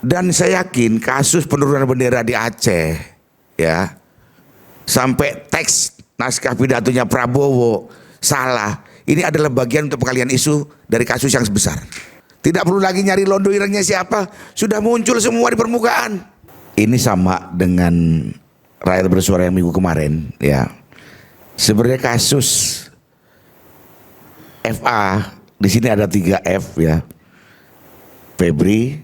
Dan saya yakin kasus penurunan bendera di Aceh, ya, sampai teks naskah pidatonya Prabowo salah, ini adalah bagian untuk pengalihan isu dari kasus yang sebesar. Tidak perlu lagi nyari londoirnya siapa, sudah muncul semua di permukaan. Ini sama dengan rakyat bersuara yang minggu kemarin, ya. Sebenarnya kasus FA di sini ada 3 F, ya. Febri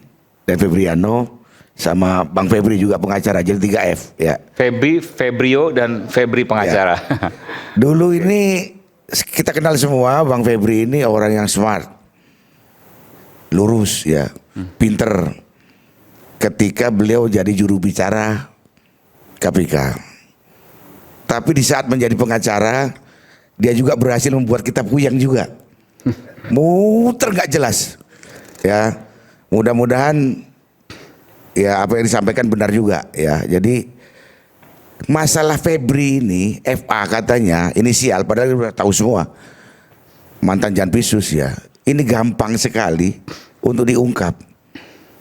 dan Febriano sama Bang Febri juga pengacara, jadi 3 F, ya. Febri, Febrio dan Febri pengacara. Ya. Dulu ini kita kenal semua Bang Febri ini orang yang smart, lurus, ya, pinter. Ketika beliau jadi juru bicara KPK. Tapi di saat menjadi pengacara, dia juga berhasil membuat kita puyeng juga. Muter nggak jelas. Ya, mudah-mudahan ya apa yang disampaikan benar juga, ya. Jadi masalah Febri ini, FA katanya inisial, padahal udah tahu semua mantan Janpisus, ya. Ini gampang sekali untuk diungkap.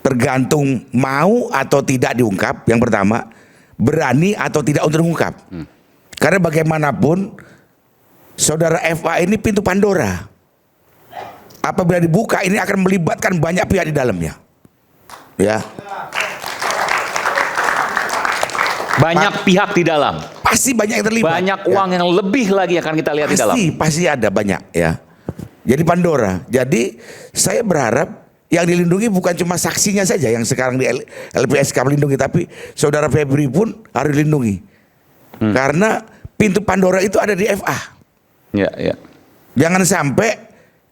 Tergantung mau atau tidak diungkap, yang pertama, berani atau tidak untuk diungkap. Karena bagaimanapun saudara FA ini pintu Pandora. Apabila dibuka ini akan melibatkan banyak pihak di dalamnya. Ya. Banyak pihak di dalam. Pasti banyak yang terlibat. Banyak uang yang lebih lagi akan kita lihat di dalam. Pasti ada banyak, ya. Jadi Pandora. Jadi saya berharap yang dilindungi bukan cuma saksinya saja yang sekarang di LPSK melindungi, tapi saudara Febri pun harus dilindungi. Karena pintu Pandora itu ada di FA. Ya, ya. Jangan sampai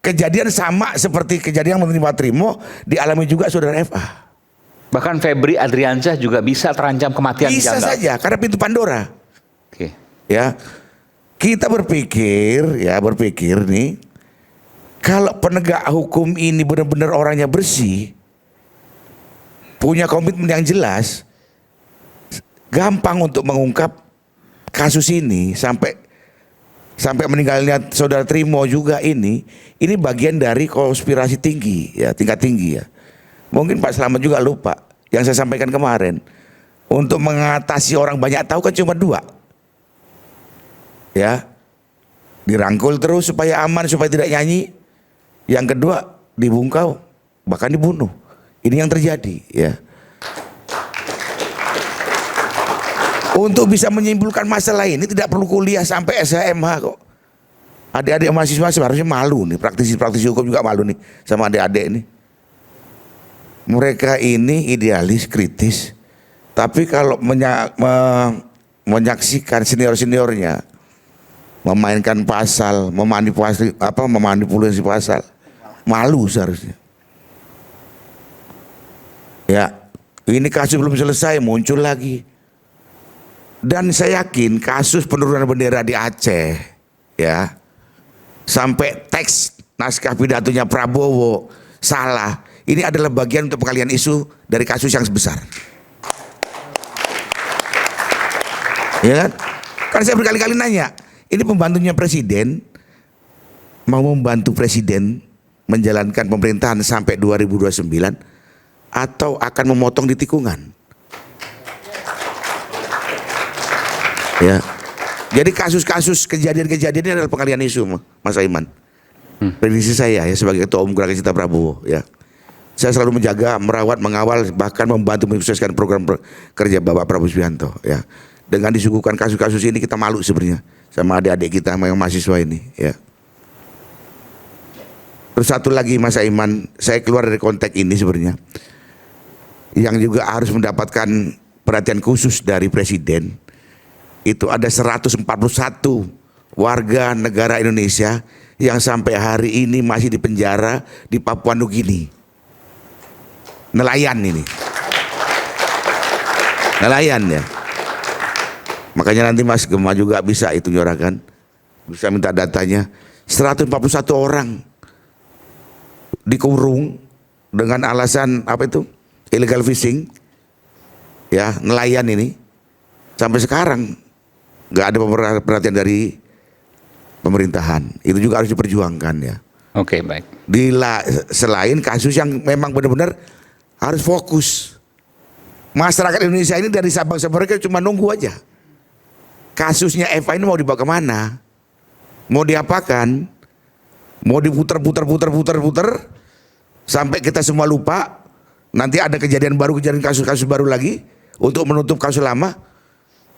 kejadian sama seperti kejadian yang menerima Trimo dialami juga saudara FA. Bahkan Febri Adriansyah juga bisa terancam kematian. Bisa saja karena pintu Pandora. Oke. Ya, kita berpikir nih, kalau penegak hukum ini benar-benar orangnya bersih, punya komitmen yang jelas, gampang untuk mengungkap kasus ini sampai meninggalnya saudara Trimo juga ini bagian dari konspirasi tinggi, ya, tingkat tinggi, ya. Mungkin Pak Slamet juga lupa yang saya sampaikan kemarin, untuk mengatasi orang banyak tahu kan cuma 2, ya, dirangkul terus supaya aman, supaya tidak nyanyi. Yang kedua dibungkau, bahkan dibunuh. Ini yang terjadi, ya. Untuk bisa menyimpulkan masalah ini tidak perlu kuliah sampai SHMH kok. Adik-adik mahasiswa seharusnya malu nih, praktisi hukum juga malu nih sama adik-adik ini. Mereka ini idealis, kritis, tapi kalau menyaksikan senior-seniornya memainkan pasal, memanipulasi pasal, malu seharusnya. Ya, ini kasus belum selesai, muncul lagi. Dan saya yakin kasus penurunan bendera di Aceh, ya, sampai teks naskah pidatonya Prabowo salah, ini adalah bagian untuk pengalihan isu dari kasus yang sebesar. Ya kan? Kan saya berkali-kali nanya, ini pembantunya presiden mau membantu presiden menjalankan pemerintahan sampai 2029 atau akan memotong di tikungan? Ya. Jadi kasus-kasus kejadian-kejadian ini adalah pengalihan isu, Mas Aiman. Prediksi saya, ya, sebagai ketua umum Gerakan Cinta Prabowo, ya. Saya selalu menjaga, merawat, mengawal, bahkan membantu mensukseskan program kerja Bapak Prabowo Subianto, ya. Dengan disuguhkan kasus-kasus ini kita malu sebenarnya sama adik-adik kita yang mahasiswa ini, ya. Terus satu lagi Mas Aiman, saya keluar dari konteks ini sebenarnya, yang juga harus mendapatkan perhatian khusus dari presiden. Itu ada 141 warga negara Indonesia yang sampai hari ini masih di penjara di Papua Nugini. Nelayan ini. Nelayan, ya. Makanya nanti Mas Gema juga bisa itu nyorakan. Bisa minta datanya. 141 orang dikurung dengan alasan apa itu? Illegal fishing. Ya, nelayan ini. Sampai sekarang nggak ada perhatian dari pemerintahan. Itu juga harus diperjuangkan, ya. Oke, baik. Selain kasus yang memang benar-benar harus fokus. Masyarakat Indonesia ini dari Sabang sampai Merauke cuma nunggu aja. Kasusnya Eva ini mau dibawa kemana? Mau diapakan? Mau diputar sampai kita semua lupa. Nanti ada kejadian baru, kejadian kasus-kasus baru lagi untuk menutup kasus lama.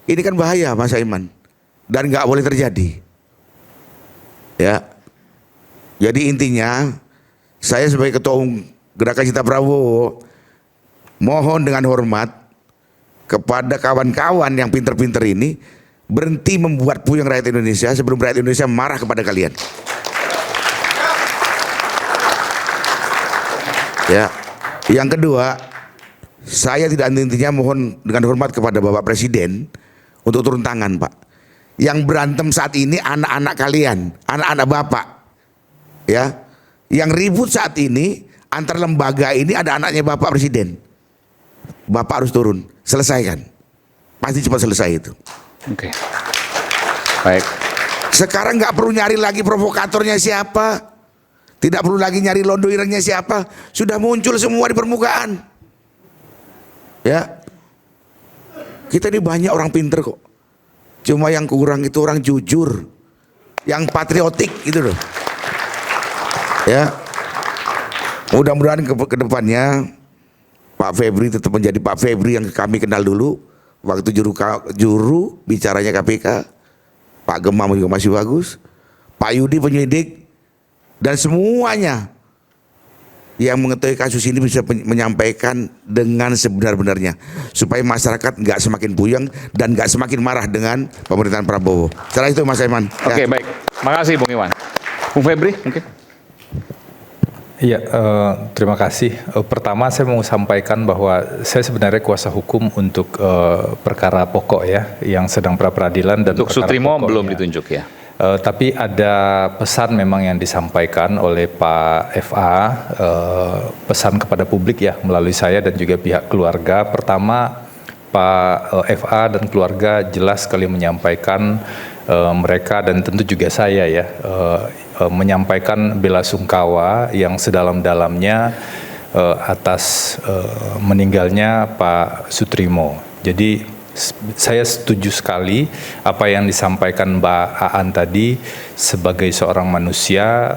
Ini kan bahaya, Mas Aiman, dan nggak boleh terjadi. Ya, jadi intinya saya sebagai ketua umum Gerakan Cinta Prabowo mohon dengan hormat kepada kawan-kawan yang pinter-pinter ini berhenti membuat puyeng rakyat Indonesia sebelum rakyat Indonesia marah kepada kalian. Ya, yang kedua, saya tidak henti-hentinya mohon dengan hormat kepada Bapak Presiden untuk turun tangan, Pak. Yang berantem saat ini anak-anak kalian, anak-anak Bapak, ya. Yang ribut saat ini antar lembaga ini ada anaknya Bapak Presiden. Bapak harus turun, selesaikan. Pasti cepat selesai itu. Oke. Baik. Sekarang nggak perlu nyari lagi provokatornya siapa, tidak perlu lagi nyari londoirnya siapa, sudah muncul semua di permukaan. Ya, kita ini banyak orang pinter kok. Cuma yang kurang itu orang jujur, yang patriotik gitu loh. Ya, mudah-mudahan ke depannya Pak Febri tetap menjadi Pak Febri yang kami kenal dulu waktu juru bicaranya KPK. Pak Gemam juga masih bagus, Pak Yudi penyidik, dan semuanya yang mengetahui kasus ini bisa menyampaikan dengan sebenar-benarnya supaya masyarakat nggak semakin puyeng dan nggak semakin marah dengan pemerintahan Prabowo. Setelah itu Mas Aiman. Oke, baik. Makasih Bung Iwan. Bung Febri mungkin. Iya, terima kasih. Pertama saya mau sampaikan bahwa saya sebenarnya kuasa hukum untuk perkara pokok ya, yang sedang pra peradilan dan untuk Sutrimo belum ditunjuk ya. Tapi ada pesan memang yang disampaikan oleh Pak FA, pesan kepada publik ya melalui saya dan juga pihak keluarga. Pertama, Pak FA dan keluarga jelas sekali menyampaikan mereka dan tentu juga saya ya menyampaikan bela sungkawa yang sedalam-dalamnya atas meninggalnya Pak Sutrimo. Jadi saya setuju sekali apa yang disampaikan Mbak Aan tadi. Sebagai seorang manusia,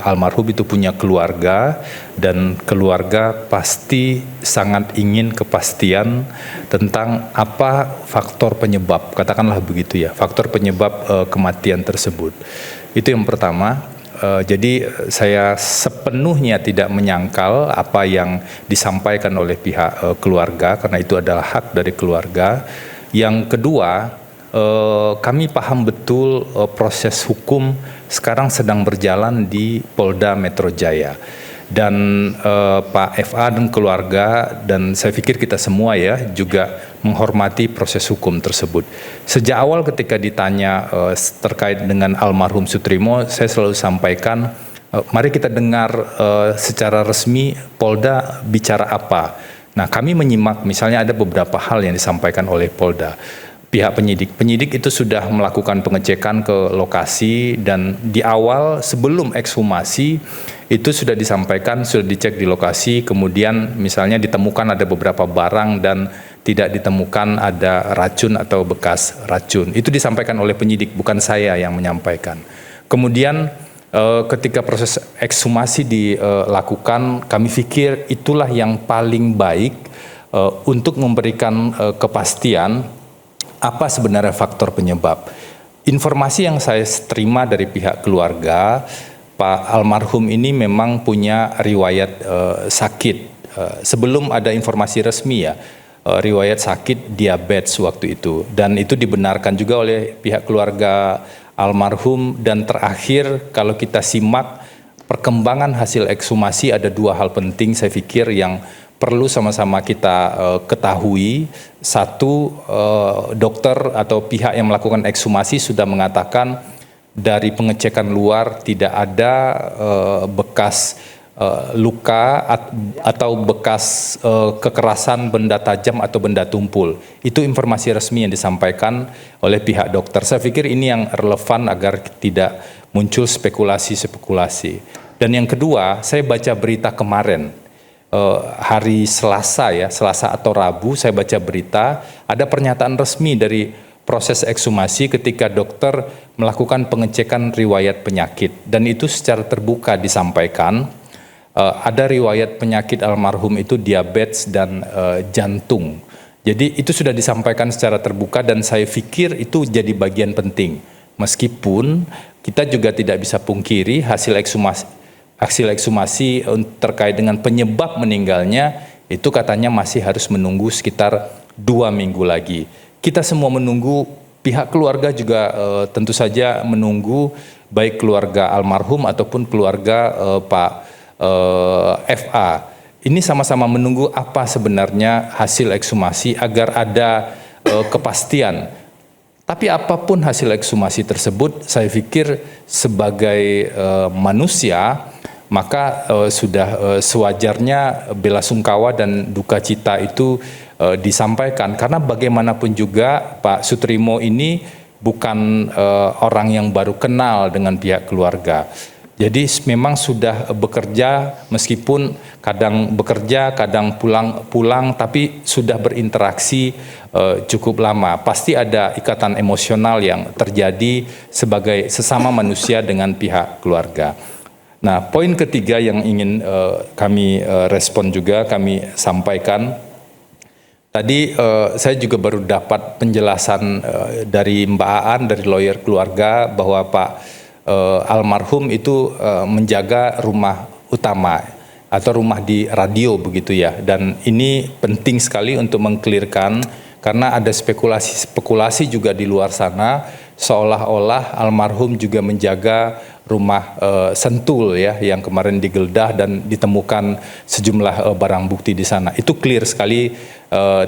almarhum itu punya keluarga dan keluarga pasti sangat ingin kepastian tentang apa faktor penyebab, katakanlah begitu ya, faktor penyebab kematian tersebut. Itu yang pertama. Jadi saya sepenuhnya tidak menyangkal apa yang disampaikan oleh pihak keluarga karena itu adalah hak dari keluarga. Yang kedua, kami paham betul proses hukum sekarang sedang berjalan di Polda Metro Jaya. Dan Pak FA dan keluarga dan saya pikir kita semua ya juga menghormati proses hukum tersebut. Sejak awal ketika ditanya terkait dengan almarhum Sutrimo, saya selalu sampaikan mari kita dengar secara resmi Polda bicara apa. Nah, kami menyimak misalnya ada beberapa hal yang disampaikan oleh Polda. Pihak penyidik itu sudah melakukan pengecekan ke lokasi dan di awal sebelum ekshumasi itu sudah disampaikan, sudah dicek di lokasi, kemudian misalnya ditemukan ada beberapa barang dan tidak ditemukan ada racun atau bekas racun. Itu disampaikan oleh penyidik, bukan saya yang menyampaikan. Kemudian ketika proses ekshumasi dilakukan, kami pikir itulah yang paling baik untuk memberikan kepastian apa sebenarnya faktor penyebab. Informasi yang saya terima dari pihak keluarga, Pak almarhum ini memang punya riwayat sakit. Sebelum ada informasi resmi ya, riwayat sakit diabetes waktu itu. Dan itu dibenarkan juga oleh pihak keluarga almarhum. Dan terakhir kalau kita simak perkembangan hasil ekshumasi ada dua hal penting saya pikir yang perlu sama-sama kita ketahui. Satu, dokter atau pihak yang melakukan ekshumasi sudah mengatakan dari pengecekan luar tidak ada bekas luka atau bekas kekerasan benda tajam atau benda tumpul. Itu informasi resmi yang disampaikan oleh pihak dokter. Saya pikir ini yang relevan agar tidak muncul spekulasi-spekulasi. Dan yang kedua, saya baca berita kemarin hari Selasa ya, Selasa atau Rabu saya baca berita ada pernyataan resmi dari proses ekshumasi ketika dokter melakukan pengecekan riwayat penyakit dan itu secara terbuka disampaikan ada riwayat penyakit almarhum itu diabetes dan jantung. Jadi itu sudah disampaikan secara terbuka dan saya pikir itu jadi bagian penting. Meskipun kita juga tidak bisa pungkiri hasil ekshumasi terkait dengan penyebab meninggalnya itu katanya masih harus menunggu sekitar 2 minggu lagi. Kita semua menunggu, pihak keluarga juga tentu saja menunggu, baik keluarga almarhum ataupun keluarga Pak FA. Ini sama-sama menunggu apa sebenarnya hasil ekshumasi agar ada kepastian. Tapi apapun hasil ekshumasi tersebut, saya pikir sebagai manusia, maka sudah sewajarnya bela sungkawa dan duka cita itu disampaikan. Karena bagaimanapun juga Pak Sutrimo ini bukan orang yang baru kenal dengan pihak keluarga. Jadi memang sudah bekerja, meskipun kadang bekerja, kadang pulang, tapi sudah berinteraksi cukup lama. Pasti ada ikatan emosional yang terjadi sebagai sesama manusia dengan pihak keluarga. Nah, poin ketiga yang ingin kami respon juga, kami sampaikan. Tadi saya juga baru dapat penjelasan dari Mbak Aan, dari lawyer keluarga, bahwa Pak almarhum itu menjaga rumah utama atau rumah di radio begitu ya. Dan ini penting sekali untuk mengklirkan karena ada spekulasi juga di luar sana seolah-olah almarhum juga menjaga rumah Sentul ya yang kemarin digeledah dan ditemukan sejumlah barang bukti di sana. Itu clear sekali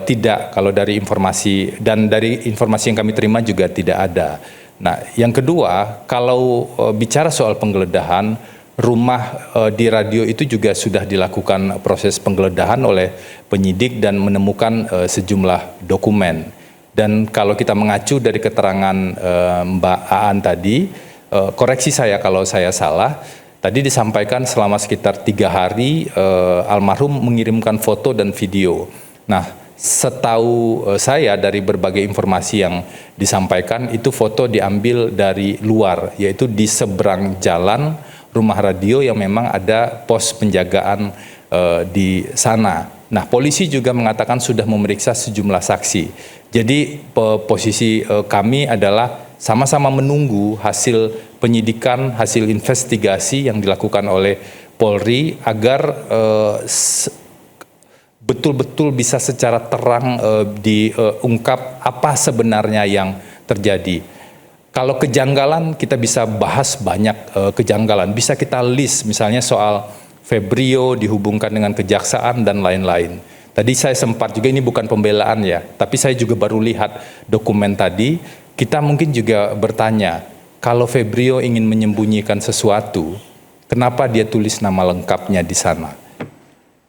tidak, kalau dari informasi dan dari informasi yang kami terima juga tidak ada. Nah, yang kedua, kalau bicara soal penggeledahan, rumah di radio itu juga sudah dilakukan proses penggeledahan oleh penyidik dan menemukan sejumlah dokumen. Dan kalau kita mengacu dari keterangan Mbak Aan tadi, koreksi saya kalau saya salah, tadi disampaikan selama sekitar 3 hari almarhum mengirimkan foto dan video. Nah, setahu saya dari berbagai informasi yang disampaikan itu foto diambil dari luar, yaitu di seberang jalan rumah radio yang memang ada pos penjagaan di sana. Nah, polisi juga mengatakan sudah memeriksa sejumlah saksi. Jadi posisi kami adalah sama-sama menunggu hasil penyidikan, hasil investigasi yang dilakukan oleh Polri agar betul-betul bisa secara terang diungkap apa sebenarnya yang terjadi. Kalau kejanggalan kita bisa bahas banyak kejanggalan, bisa kita list misalnya soal Febrio dihubungkan dengan kejaksaan dan lain-lain. Tadi saya sempat juga, ini bukan pembelaan ya, tapi saya juga baru lihat dokumen tadi, kita mungkin juga bertanya, kalau Febrio ingin menyembunyikan sesuatu, kenapa dia tulis nama lengkapnya di sana?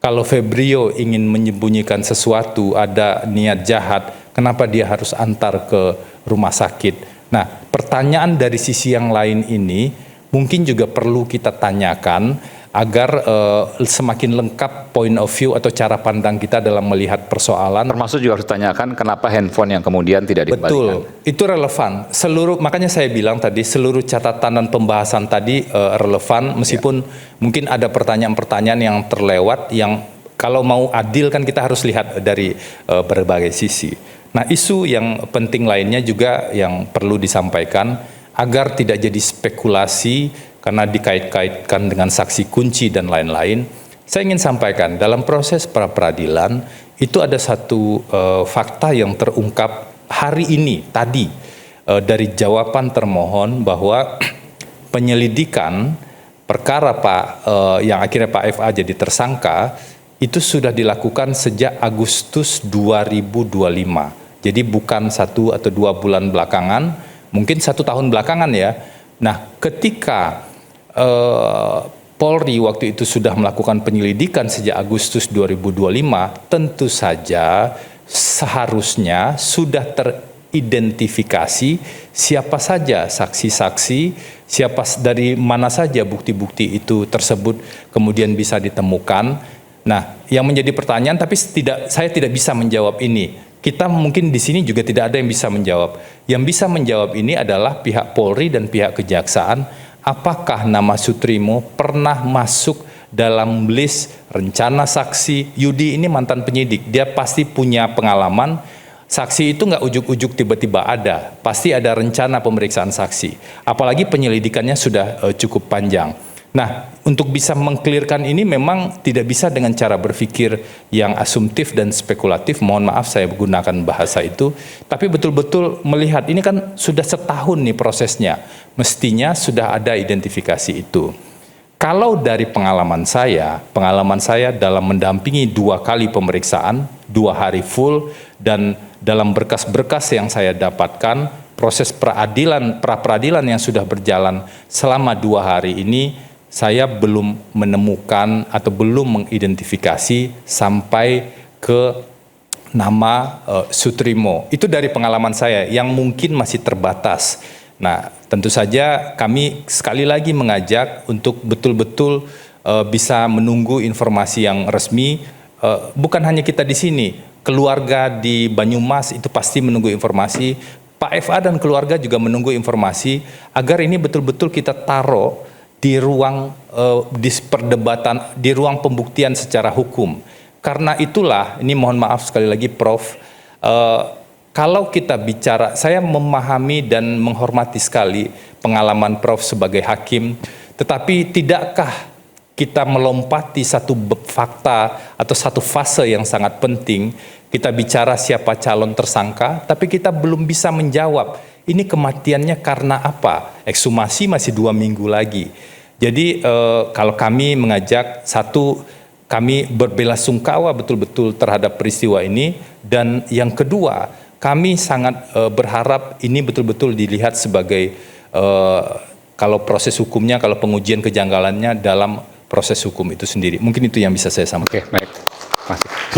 Kalau Febrio ingin menyembunyikan sesuatu, ada niat jahat, kenapa dia harus antar ke rumah sakit? Nah, pertanyaan dari sisi yang lain ini mungkin juga perlu kita tanyakan agar semakin lengkap point of view atau cara pandang kita dalam melihat persoalan. Termasuk juga harus ditanyakan kenapa handphone yang kemudian tidak dikembalikan. Betul, itu relevan. Makanya saya bilang tadi seluruh catatan dan pembahasan tadi relevan, meskipun mungkin ada pertanyaan-pertanyaan yang terlewat yang kalau mau adil kan kita harus lihat dari berbagai sisi. Nah, isu yang penting lainnya juga yang perlu disampaikan agar tidak jadi spekulasi karena dikait-kaitkan dengan saksi kunci dan lain-lain. Saya ingin sampaikan dalam proses pra-peradilan itu ada satu fakta yang terungkap hari ini tadi dari jawaban termohon bahwa penyelidikan perkara yang akhirnya Pak FA jadi tersangka itu sudah dilakukan sejak Agustus 2025. Jadi bukan 1 atau 2 bulan belakangan, mungkin 1 tahun belakangan ya. Nah, ketika Polri waktu itu sudah melakukan penyelidikan sejak Agustus 2025, tentu saja seharusnya sudah teridentifikasi siapa saja saksi-saksi, dari mana saja bukti-bukti itu tersebut kemudian bisa ditemukan. Nah, yang menjadi pertanyaan, tapi saya tidak bisa menjawab ini. Kita mungkin di sini juga tidak ada yang bisa menjawab. Yang bisa menjawab ini adalah pihak Polri dan pihak Kejaksaan. Apakah nama Sutrimo pernah masuk dalam list rencana saksi? Yudi ini mantan penyidik, dia pasti punya pengalaman. Saksi itu nggak ujuk-ujuk tiba-tiba ada, pasti ada rencana pemeriksaan saksi. Apalagi penyelidikannya sudah cukup panjang. Nah, untuk bisa mengklirkan ini memang tidak bisa dengan cara berpikir yang asumtif dan spekulatif. Mohon maaf saya menggunakan bahasa itu, tapi betul-betul melihat ini kan sudah setahun nih prosesnya. Mestinya sudah ada identifikasi itu. Kalau dari pengalaman saya dalam mendampingi 2 kali pemeriksaan, 2 hari full, dan dalam berkas-berkas yang saya dapatkan, proses pra-peradilan yang sudah berjalan selama 2 hari ini, saya belum menemukan atau belum mengidentifikasi sampai ke nama Sutrimo. Itu dari pengalaman saya yang mungkin masih terbatas. Nah, tentu saja kami sekali lagi mengajak untuk betul-betul bisa menunggu informasi yang resmi. Bukan hanya kita di sini, keluarga di Banyumas itu pasti menunggu informasi. Pak FA dan keluarga juga menunggu informasi agar ini betul-betul kita taruh di ruang perdebatan, di ruang pembuktian secara hukum. Karena itulah, ini mohon maaf sekali lagi Prof, kalau kita bicara, saya memahami dan menghormati sekali pengalaman Prof sebagai hakim, tetapi tidakkah kita melompati satu fakta atau satu fase yang sangat penting, kita bicara siapa calon tersangka, tapi kita belum bisa menjawab, ini kematiannya karena apa? Ekshumasi masih 2 minggu lagi. Jadi kalau kami mengajak, satu, kami berbelasungkawa betul-betul terhadap peristiwa ini, dan yang kedua, kami sangat berharap ini betul-betul dilihat sebagai kalau proses hukumnya, kalau pengujian kejanggalannya dalam proses hukum itu sendiri. Mungkin itu yang bisa saya sampaikan. Oke, baik. Masih.